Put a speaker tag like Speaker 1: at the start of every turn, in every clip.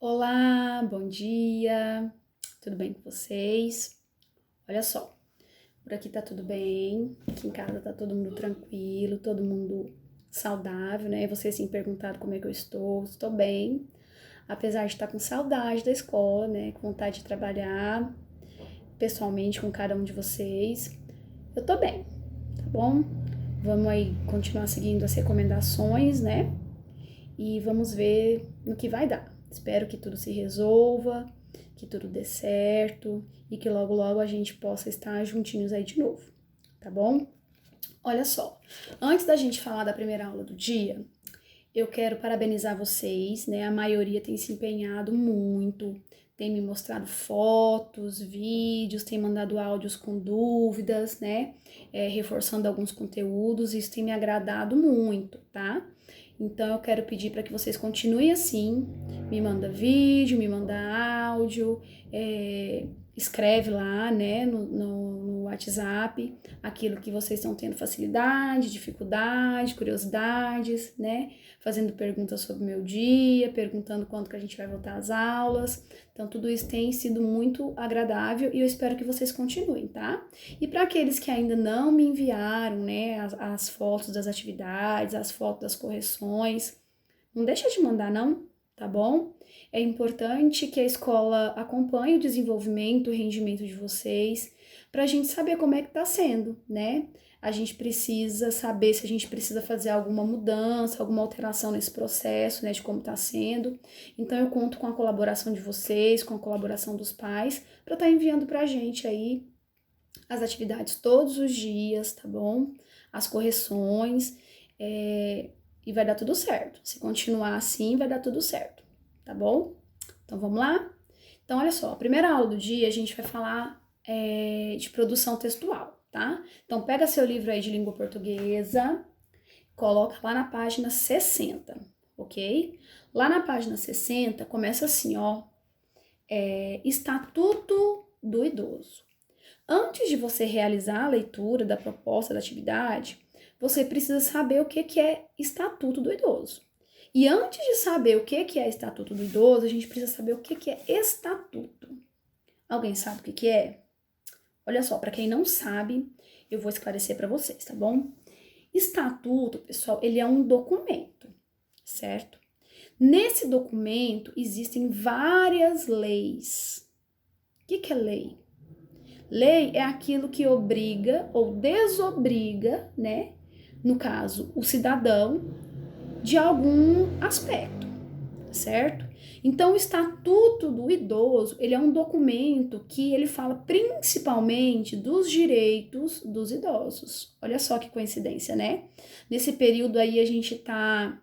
Speaker 1: Olá, bom dia, tudo bem com vocês? Olha só, por aqui tá tudo bem, aqui em casa tá todo mundo tranquilo, todo mundo saudável, né? Vocês têm perguntado como é que eu estou bem, apesar de estar com saudade da escola, né? Com vontade de trabalhar pessoalmente com cada um de vocês, eu tô bem, tá bom? Vamos aí continuar seguindo as recomendações, né? E vamos ver no que vai dar. Espero que tudo se resolva, que tudo dê certo e que logo logo a gente possa estar juntinhos aí de novo, tá bom? Olha só, antes da gente falar da primeira aula do dia, eu quero parabenizar vocês, né? A maioria tem se empenhado muito, tem me mostrado fotos, vídeos, tem mandado áudios com dúvidas, né? Reforçando alguns conteúdos, isso tem me agradado muito, tá? Então eu quero pedir para que vocês continuem assim, me manda vídeo, me manda áudio, escreve lá, né, no WhatsApp, aquilo que vocês estão tendo facilidade, dificuldade, curiosidades, né, fazendo perguntas sobre o meu dia, perguntando quando que a gente vai voltar às aulas. Então tudo isso tem sido muito agradável e eu espero que vocês continuem, tá? E para aqueles que ainda não me enviaram, né, as fotos das atividades, as fotos das correções, não deixa de mandar não, tá bom? É importante que a escola acompanhe o desenvolvimento, o rendimento de vocês, para a gente saber como é que tá sendo, né? A gente precisa saber se a gente precisa fazer alguma mudança, alguma alteração nesse processo, né, de como tá sendo. Então eu conto com a colaboração de vocês, com a colaboração dos pais, para estar enviando pra gente aí as atividades todos os dias, tá bom? As correções, e vai dar tudo certo. Se continuar assim, vai dar tudo certo, tá bom? Então vamos lá? Então, olha só, a primeira aula do dia a gente vai falar de produção textual, tá? Então, pega seu livro aí de língua portuguesa, coloca lá na página 60, ok? Lá na página 60, começa assim, ó, Estatuto do Idoso. Antes de você realizar a leitura da proposta da atividade, você precisa saber o que é Estatuto do Idoso. E antes de saber o que é Estatuto do Idoso, a gente precisa saber o que é estatuto. Alguém sabe o que é? Olha só, para quem não sabe, eu vou esclarecer para vocês, tá bom? Estatuto, pessoal, ele é um documento, certo? Nesse documento existem várias leis. O que é lei? Lei é aquilo que obriga ou desobriga, né? No caso, o cidadão de algum aspecto, certo? Então, o Estatuto do Idoso, ele é um documento que ele fala principalmente dos direitos dos idosos. Olha só que coincidência, né? Nesse período aí a gente tá,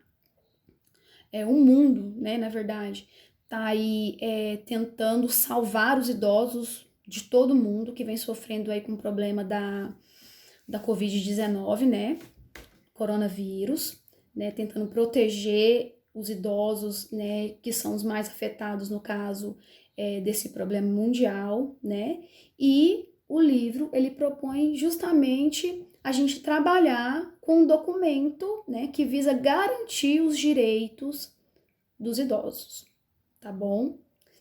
Speaker 1: o mundo, né, na verdade, tá aí tentando salvar os idosos de todo mundo que vem sofrendo aí com o problema da Covid-19, né, coronavírus, né, tentando proteger os idosos, né, que são os mais afetados no caso desse problema mundial, né, e o livro, ele propõe justamente a gente trabalhar com um documento, né, que visa garantir os direitos dos idosos, tá bom?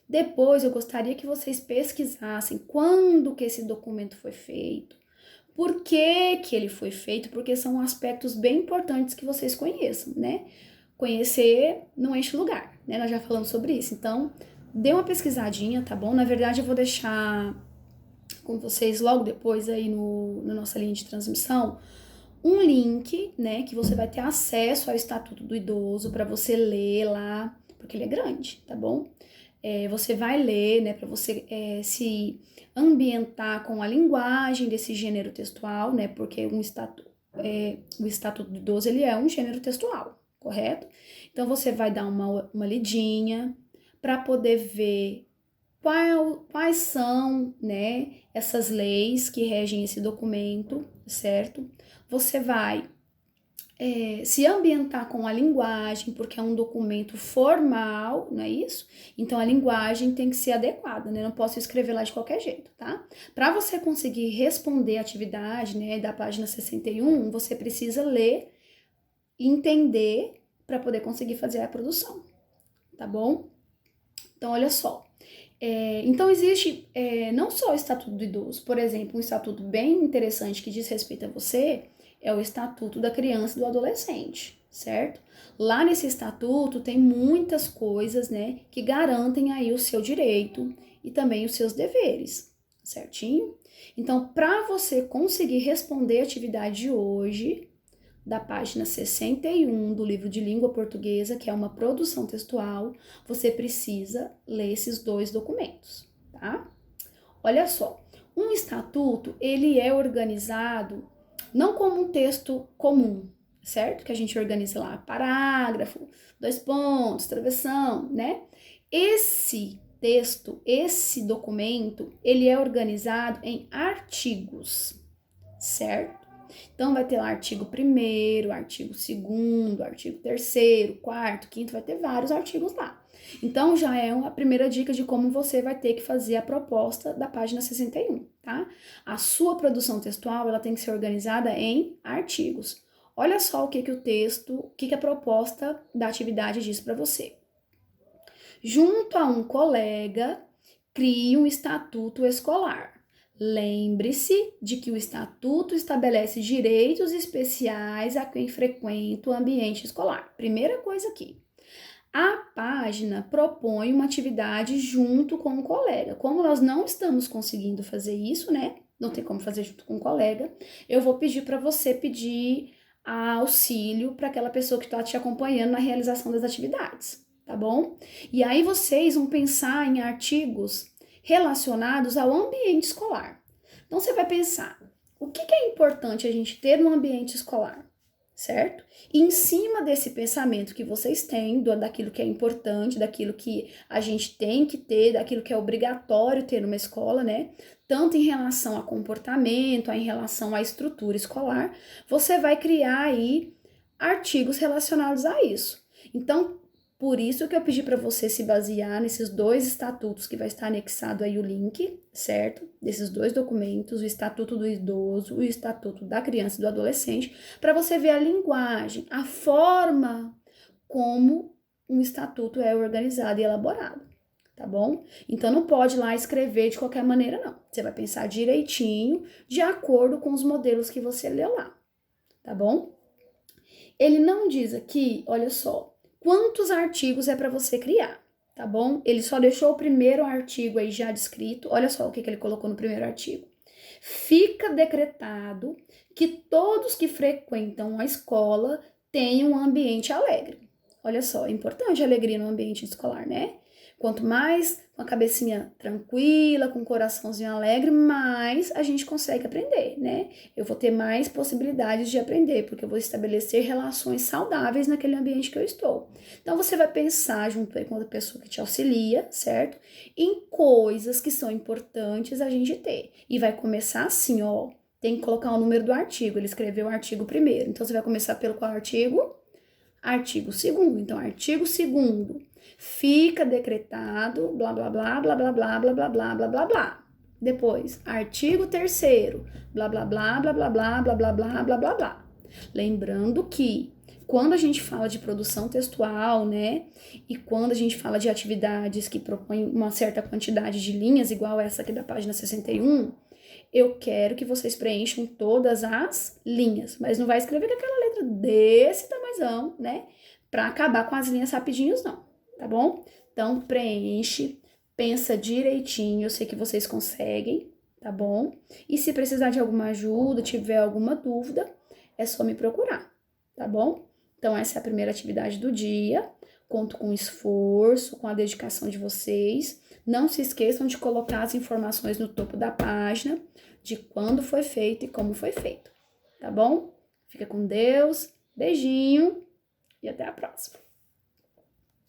Speaker 1: Depois eu gostaria que vocês pesquisassem quando que esse documento foi feito, por que que ele foi feito, porque são aspectos bem importantes que vocês conheçam, né? Conhecer não enche lugar, né? Nós já falamos sobre isso, então dê uma pesquisadinha, tá bom? Na verdade eu vou deixar com vocês logo depois aí na nossa linha de transmissão um link, né, que você vai ter acesso ao Estatuto do Idoso para você ler lá, porque ele é grande, tá bom? Você vai ler, né, para você se ambientar com a linguagem desse gênero textual, né, porque o Estatuto do Idoso, ele é um gênero textual, correto? Então, você vai dar uma lidinha para poder ver quais são, né, essas leis que regem esse documento, certo? Você vai se ambientar com a linguagem, porque é um documento formal, não é isso? Então a linguagem tem que ser adequada, né? Não posso escrever lá de qualquer jeito, tá? Para você conseguir responder a atividade, né, da página 61, você precisa ler e entender para poder conseguir fazer a produção, tá bom? Então, olha só. Então, existe não só o Estatuto do Idoso, por exemplo, um estatuto bem interessante que diz respeito a você é o Estatuto da Criança e do Adolescente, certo? Lá nesse estatuto tem muitas coisas, né, que garantem aí o seu direito e também os seus deveres, certinho? Então, para você conseguir responder a atividade de hoje, da página 61 do livro de língua portuguesa, que é uma produção textual, você precisa ler esses dois documentos, tá? Olha só, um estatuto, ele é organizado não como um texto comum, certo? Que a gente organiza lá parágrafo, 2 pontos, travessão, né? Esse texto, esse documento, ele é organizado em artigos, certo? Então, vai ter lá artigo 1º, artigo 2º, artigo 3º, 4º, 5º, vai ter vários artigos lá. Então, já é a primeira dica de como você vai ter que fazer a proposta da página 61, tá? A sua produção textual, ela tem que ser organizada em artigos. Olha só o que o texto, o que a proposta da atividade diz para você. Junto a um colega, crie um estatuto escolar. Lembre-se de que o estatuto estabelece direitos especiais a quem frequenta o ambiente escolar. Primeira coisa aqui. A página propõe uma atividade junto com o colega. Como nós não estamos conseguindo fazer isso, né? Não tem como fazer junto com o colega. Eu vou pedir para você pedir auxílio para aquela pessoa que está te acompanhando na realização das atividades, tá bom? E aí vocês vão pensar em artigos relacionados ao ambiente escolar. Então, você vai pensar, o que é importante a gente ter no ambiente escolar, certo? E em cima desse pensamento que vocês têm, daquilo que é importante, daquilo que a gente tem que ter, daquilo que é obrigatório ter numa escola, né? Tanto em relação a comportamento, em relação à estrutura escolar, você vai criar aí artigos relacionados a isso. Então, por isso que eu pedi para você se basear nesses dois estatutos que vai estar anexado aí o link, certo? Desses dois documentos, o Estatuto do Idoso e o Estatuto da Criança e do Adolescente, para você ver a linguagem, a forma como um estatuto é organizado e elaborado, tá bom? Então não pode lá escrever de qualquer maneira, não. Você vai pensar direitinho, de acordo com os modelos que você leu lá, tá bom? Ele não diz aqui, olha só, quantos artigos é para você criar, tá bom? Ele só deixou o primeiro artigo aí já descrito. Olha só o que ele colocou no primeiro artigo. Fica decretado que todos que frequentam a escola tenham um ambiente alegre. Olha só, é importante a alegria no ambiente escolar, né? Quanto mais com a cabecinha tranquila, com o coraçãozinho alegre, mais a gente consegue aprender, né? Eu vou ter mais possibilidades de aprender, porque eu vou estabelecer relações saudáveis naquele ambiente que eu estou. Então, você vai pensar junto aí com outra pessoa que te auxilia, certo? Em coisas que são importantes a gente ter. E vai começar assim, ó, tem que colocar o número do artigo. Ele escreveu o artigo primeiro. Então, você vai começar pelo qual artigo? Artigo 2º. Então, artigo 2º. Fica decretado, blá, blá, blá, blá, blá, blá, blá, blá, blá, blá, blá, blá. Depois, artigo 3º, blá, blá, blá, blá, blá, blá, blá, blá, blá, blá, blá, blá. Lembrando que quando a gente fala de produção textual, né, e quando a gente fala de atividades que propõem uma certa quantidade de linhas, igual essa aqui da página 61, eu quero que vocês preencham todas as linhas, mas não vai escrever com aquela letra desse tamanhozão, né, para acabar com as linhas rapidinhos, não. Tá bom? Então, preenche, pensa direitinho, eu sei que vocês conseguem, tá bom? E se precisar de alguma ajuda, tiver alguma dúvida, é só me procurar, tá bom? Então, essa é a primeira atividade do dia. Conto com o esforço, com a dedicação de vocês. Não se esqueçam de colocar as informações no topo da página de quando foi feito e como foi feito, tá bom? Fica com Deus, beijinho e até a próxima.